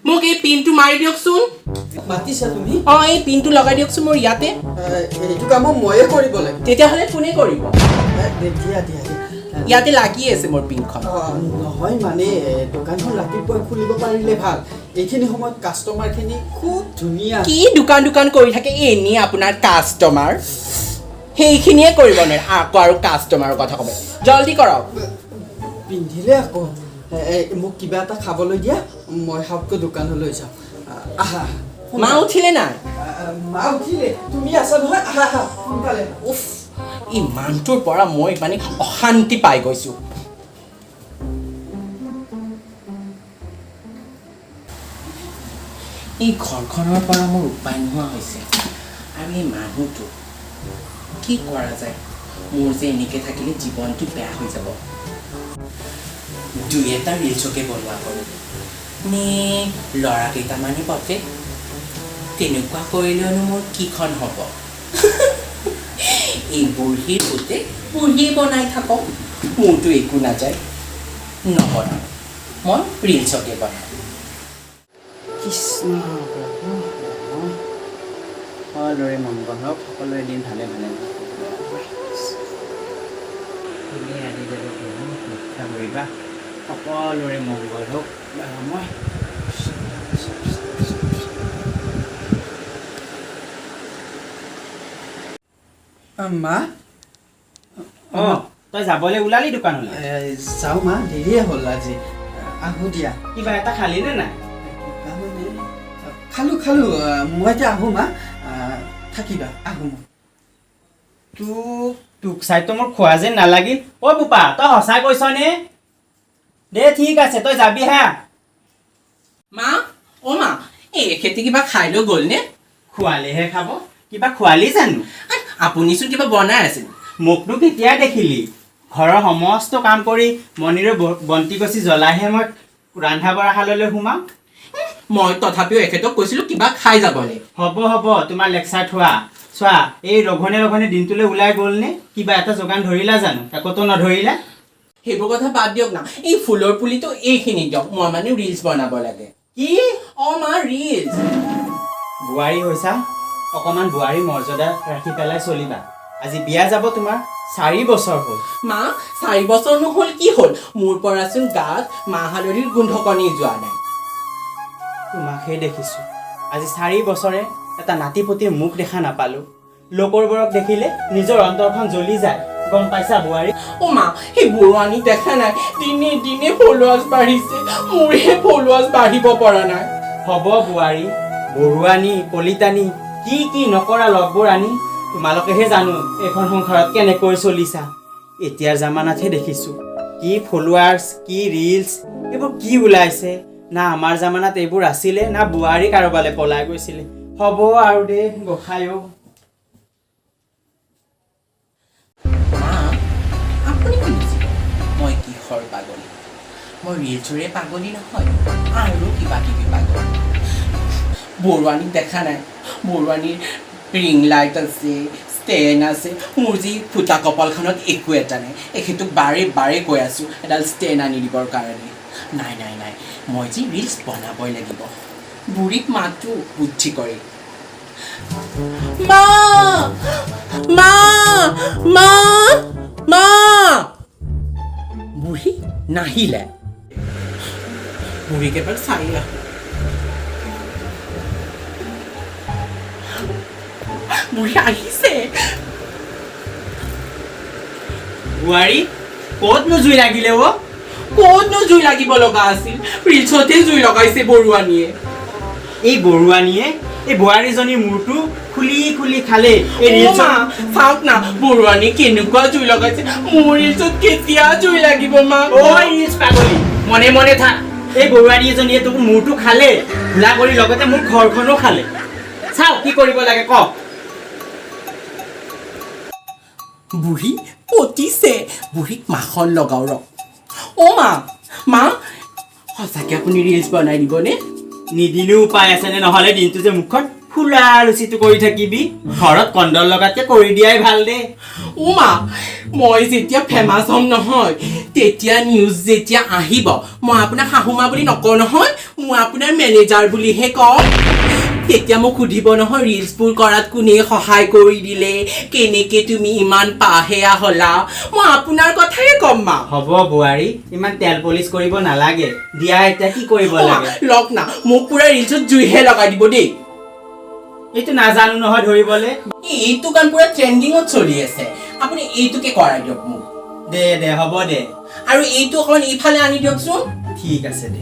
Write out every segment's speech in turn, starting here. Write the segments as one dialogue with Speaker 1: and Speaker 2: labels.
Speaker 1: মোক এই পিনটো মাৰি দিয়কচোন।
Speaker 2: মাতিছা তুমি?
Speaker 1: এই পিনটো লগাই দিয়কচোন মোৰ ইয়াতে।
Speaker 2: এইটো কাম ময়ে কৰিব লাগে।
Speaker 1: তেতিয়াহ'লে কোনে কৰিব?
Speaker 2: দিয়া দিয়া
Speaker 1: ইয়াতে লাগি আছে মোৰ পিনখন।
Speaker 2: নহয় মানে দোকানখন ৰাতিপুৱা খুলিব পাৰিলে ভাল। এইখিনি সময়ত কাষ্টমাৰখিনি খুব ধুনীয়া।
Speaker 1: কি দোকান দোকান কৰি থাকে এনেই আপোনাৰ কাষ্টমাৰ? সেইখিনিয়ে কৰিব নোৱাৰে আকৌ আৰু কাষ্টমাৰৰ কথা ক'ব। জলদি কৰক।
Speaker 2: পিন্ধিলে আকৌ মোক কিবা এটা খাবলৈ দিয়া, মই সাপকৈ দোকানলৈ যাওঁ। আহা।
Speaker 1: মা উঠিলে নাই?
Speaker 2: মা উঠিলে। তুমি আছা নহয়? আহা আহা সোনকালে।
Speaker 1: উফ, ইমানটোৰ পৰা মই মানে অশান্তি পাই গৈছোঁ। এই ঘৰখনৰ পৰা মোৰ উপায় নোহোৱা হৈছে। আৰু এই মানুহটো কি কৰা যায়? মোৰ যে এনেকৈ থাকিলে জীৱনটো বেয়া হৈ যাব। দুই এটা ৰিলচকে বনোৱা কৰোঁ নে ল'ৰাকেইটামানে পাতে? তেনেকুৱা কৰিলেনো মোৰ কিখন হ'ব? এই বুঢ়ীৰ পুতে বুঢ়ীয়ে বনাই থাকক, মোৰতো একো নাযায়। নবনাওঁ, মই ৰিলচকে বনাওঁ।
Speaker 2: কৃষ্ণ সকলোৰে মংগল হওক, সকলোৰে দিন ভালে ভালে ৰক্ষা কৰিবা, সকলোৰে মংগল হওক। মই মা
Speaker 3: তই যাবলৈ ওলালি দোকানলৈ?
Speaker 2: যাওঁ মা, দেৰিয়ে হ'ল আজি। আহোঁ দিয়া।
Speaker 3: কিবা এটা খালি নে নাই?
Speaker 2: খালোঁ খালোঁ, মই এতিয়া আহোঁ মা, থাকিবা আহোঁ মই।
Speaker 3: তোক চাইতো মোৰ খোৱা যেন নালাগিল। বোপা তই সঁচা কৈছনে? দে ঠিক আছে, তই যাবি হা।
Speaker 1: মা মা, এখেতে কিবা খাই লৈ গ'লনে?
Speaker 3: খোৱালেহে খাব, কিবা খোৱালি জানো?
Speaker 1: আপুনিচোন কিবা বনাই আছিল।
Speaker 3: মোকনো কেতিয়া দেখিলি? ঘৰৰ সমস্ত কাম কৰি মণিৰে বন্তি গছি জ্বলাইহে মই ৰন্ধা বঢ়াশাললৈ সোমাওঁ।
Speaker 1: মই তথাপিও এখেতক কৈছিলোঁ কিবা খাই যাবলৈ।
Speaker 3: হ'ব হ'ব, তোমাৰ লেকচাৰ থোৱা। চোৱা, এই ৰঘনে ৰঘনে দিনটোলৈ ওলাই গ'লনে? কিবা এটা যোগান ধৰিলা জানো? একোতো নধৰিলা।
Speaker 1: সেইবোৰ কথা বাদ দিয়ক না, এই ফুলৰ পুলিটো এইখিনি দিয়ক, মই মানে ৰিলচ বনাব লাগে।
Speaker 3: কি?
Speaker 1: মা ৰিলচ।
Speaker 3: বোৱাৰী হৈছা, অকণমান বোৱাৰী মৰ্যাদা ৰাখি পেলাই চলিবা। আজি বিয়া যাব তোমাৰ 4 বছৰ হ'ল।
Speaker 1: মা 4 বছৰ নহ'ল কি হ'ল? মোৰ পৰাচোন গাত মাহ হালধিৰ গোন্ধকণি যোৱা নাই।
Speaker 3: তোমাকহে দেখিছোঁ। আজি 4 বছৰে এটা নাতিপতিৰ মুখ দেখা নাপালোঁ। লোকৰবোৰক দেখিলে নিজৰ অন্তৰখন জ্বলি যায়, গম পাইছা বোৱাৰী?
Speaker 1: মা, সেই বৰুৱানী দেখা নাই, দিনে দিনে ফলোৱাৰ্ছ বাঢ়িছে, মোৰহে ফলোৱাৰ্ছ বাঢ়িব পৰা নাই।
Speaker 3: হ'ব বোৱাৰী, বৰুৱানী কলিতানী কি কি নকৰা লগবোৰ আনি তোমালোকেহে জানো এইখন সংসাৰত কেনেকৈ চলিছা। এতিয়াৰ জামানাতহে দেখিছোঁ কি ফলোৱাৰ্ছ, কি ৰিলছ, এইবোৰ কি ওলাইছে। না আমাৰ জামানাত এইবোৰ আছিলে, না বোৱাৰী কাৰোবালৈ পলাই গৈছিলে। হ'ব আৰু দে গোসাঁইও।
Speaker 1: আপুনি কি বুজিব মই কিহৰ পাগলী? মই ৰিলচৰে পাগলী নহয়, আৰু কিবা কিবি পাগলী। বৰুৱানীক দেখা নাই? বৰুৱানীৰ ৰিং লাইট আছে, ষ্টেণ্ড আছে, মোৰ যি ফুটা কপালখনত একো এটা নাই। এখেতক বাৰে বাৰে কৈ আছোঁ এডাল ষ্টেণ্ড আনি দিবৰ কাৰণে। নাই নাই নাই, মই যি ৰিলচ বনাবই লাগিব। বুঢ়ীক মাতো বুদ্ধি কৰি। মা মা মা মা, বুঢ়ী নাহিলে বুঢ়ীক এবাৰ চাই আহোঁ বুঢ়ী আহিছে
Speaker 3: বোৱাৰী ক'তনো জুই লাগিলে অ'
Speaker 1: ক'তনো জুই লাগিব লগা আছিল ৰিলচতে জুই লগাইছে বৰুৱানীয়ে
Speaker 3: এই বৰুৱানীয়ে এই বোৱাৰীজনীৰ মূৰটো খুলি খুলি খালে এই ৰিলচত
Speaker 1: চাওক না বৰুৱানী কেনেকুৱা জুই লগাইছে মোৰ ৰিলচত কেতিয়া জুই লাগিব মা
Speaker 3: ঐ ৰিলচ পাগলী মনে মনে থাক এই বৰুৱানী এজনীয়ে তোৰ মূৰটো খালে ভোলা কৰি লগতে মোৰ ঘৰখনো খালে চাও কি কৰিব লাগে ক
Speaker 1: বুঢ়ী পতিছে বুঢ়ীক মাখন লগাও ৰ অ' মা সঁচাকে আপুনি ৰিলচ বনাই দিবনে
Speaker 3: নিদিলেও উপায় আছেনে নহ'লে দিনটো যে মুখত ফুলা লুচিটো কৰি থাকিবি ঘৰত কণ্ডল লগাতকে কৰি দিয়াই ভাল দে
Speaker 1: অ' মা মই যেতিয়া ফেমাছ হ'ম নহয় তেতিয়া নিউজ যেতিয়া আহিব মই আপোনাক শাহুমা বুলি নকওঁ নহয় মই আপোনাৰ মেনেজাৰ বুলিহে কওঁ তেতিয়া মোক সুধিব নহয় ৰিলচবোৰ কৰাত কোনে সহায় কৰি দিলে কেনেকে তুমি ইমান পাহেয়া হ'লা মই আপোনাৰ কথাই ক'ম মা
Speaker 3: হ'ব বোৱাৰী ইমান তেল পলিচ কৰিব নালাগে দিয়া এতিয়া কি কৰিব লাগে
Speaker 1: লওক না মোক পুৰা ৰিলচত জুইহে লগাই দিব দেই
Speaker 3: এইটো নাজানো নহয় ধৰিবলে
Speaker 1: এইটো গান পুৰা ট্ৰেণ্ডিঙত চলি আছে আপুনি এইটোকে কৰাই দিয়ক মোক
Speaker 3: দে দে হ'ব দে
Speaker 1: আৰু এইটো অকণমান এইফালে আনি দিয়কচোন
Speaker 3: ঠিক আছে দে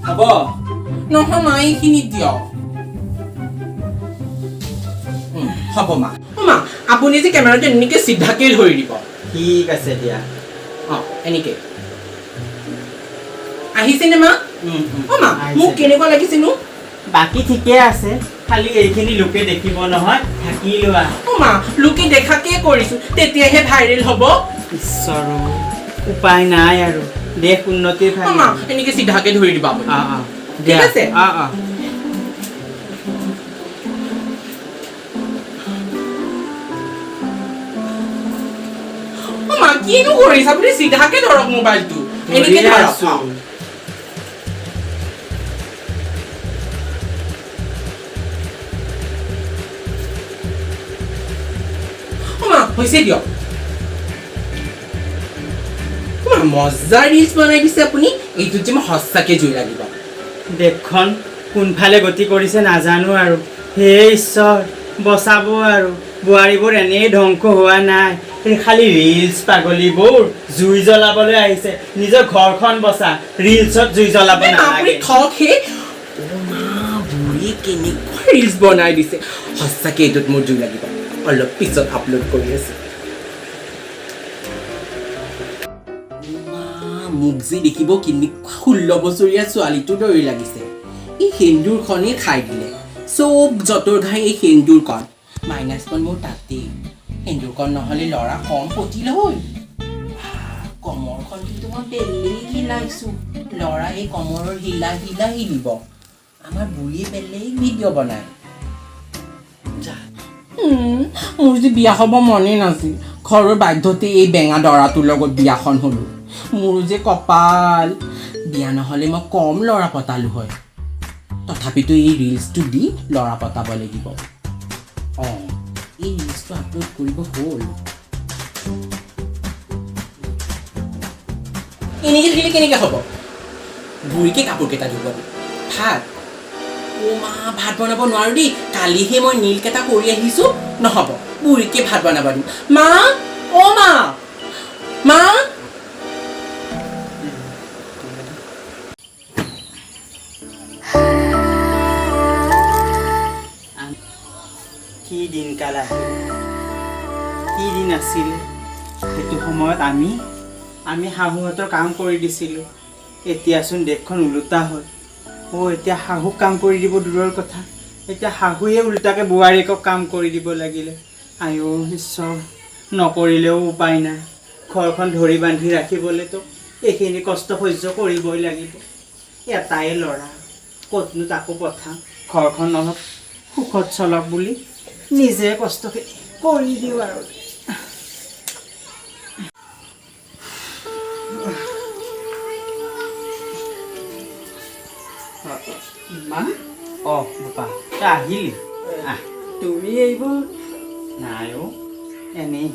Speaker 3: হ'ব
Speaker 1: নহয় মা এইখিনি দিয়ক হ'ব মা আপুনি যে কেমেৰাটো এনেকে চিধাকে ধৰি দিব
Speaker 3: ঠিক আছে দিয়া
Speaker 1: অঁ এনেকে আহিছেনে মা অ' মা মোক কেনেকুৱা লাগিছেনো
Speaker 3: বাকী ঠিকে আছে খালি এইখিনি লোকে দেখিব নহয় থাকি লোৱা
Speaker 1: অ' মা লোকে দেখাকে কৰিছোঁ তেতিয়াহে ভাইৰেল হ'ব
Speaker 3: ঈশ্বৰ উপায় নাই আৰু দেশ উন্নতিৰ
Speaker 1: অ' মা এনেকে চিধাকে ধৰি দিব আপুনি ঠিক আছে অ' মা কিনো কৰিছে আপুনি চিধাকে ধৰক মোবাইলটো এনেকে ধৰক হৈছে দিয়ক মজা ৰিলচ বনাই দিছে আপুনি এইটোত যে মই সঁচাকে জুই লাগিব
Speaker 3: দেশখন কোনফালে গতি কৰিছে নাজানো আৰু হে ঈশ্বৰ বচাব আৰু বোৱাৰীবোৰ এনেই ধ্বংস হোৱা নাই খালি ৰিলচ পাগলীবোৰ জুই জ্বলাবলৈ আহিছে নিজৰ ঘৰখন বচা ৰিলচত জুই জ্বলাব নালাগে
Speaker 1: বুঢ়ী কেনেকুৱা ৰিলচ বনাই দিছে সঁচাকে এইটোত মোৰ জুই লাগিব অলপ পিছত আপলোড কৰি আছো মোক যে দেখিব কেনেকুৱা 16 বছৰীয়া ছোৱালীটোৰ দৰে লাগিছে এই সেন্দুৰখনেই খাই দিলে চব যতৰ ঘাই এই সেন্দুৰকণ মাইনাছকণ মোৰ তাতেই সেন্দুৰকণ নহ'লে ল'ৰা কম পতিল হ'ল কমৰখন কিন্তু মই বেলেগ হিলাইছোঁ ল'ৰা এই কমৰৰ হিলা হিলিব আমাৰ বুঢ়ীয়ে বেলেগ ভিডিঅ' বনায় মোৰ যে বিয়া হ'ব মনেই নাছিল ঘৰৰ বাধ্যতে এই বেঙা দৰাটোৰ লগত বিয়াখন হ'লোঁ মোৰ যে কপাল বিয়া নহ'লে মই কম ল'ৰা পতালোঁ হয় তথাপিতো এই ৰিলচটো দি ল'ৰা পতাব লাগিব অঁ এই ৰিলচটো আপলোড কৰিব হ'ল এনেকৈ থাকিলে কেনেকৈ হ'ব বুঢ়ীকে কাপোৰকেইটা ধুব ভাত অ' মা ভাত বনাব নোৱাৰোঁ দেই কালিহে মই নীলকেইটা কৰি আহিছোঁ নহ'ব বুঢ়ীকে ভাত বনাব দিম মা অ' মা
Speaker 3: কি দিনকাল আহিল কি দিন আছিলে সেইটো সময়ত আমি শাহুহঁতৰ কাম কৰি দিছিলোঁ এতিয়াচোন দেশখন ওলোটা হ'ল এতিয়া শাহুক কাম কৰি দিব দূৰৰ কথা এতিয়া শাহুৱে ওলোটাকৈ বোৱাৰীকক কাম কৰি দিব লাগিলে আইও ঈশ্বৰ নকৰিলেও উপায় নাই ঘৰখন ধৰি বান্ধি ৰাখিবলৈতো এইখিনি কষ্ট সহ্য কৰিবই লাগিব এটাই ল'ৰা ক'তনো তাকো পঠাম ঘৰখন অলপ সুখত চলক বুলি নিজে কষ্টখিনি কৰি দিওঁ আৰু
Speaker 2: মা
Speaker 3: বাপা তই আহিলি
Speaker 2: তুমি এইবোৰ
Speaker 3: নাই এনেই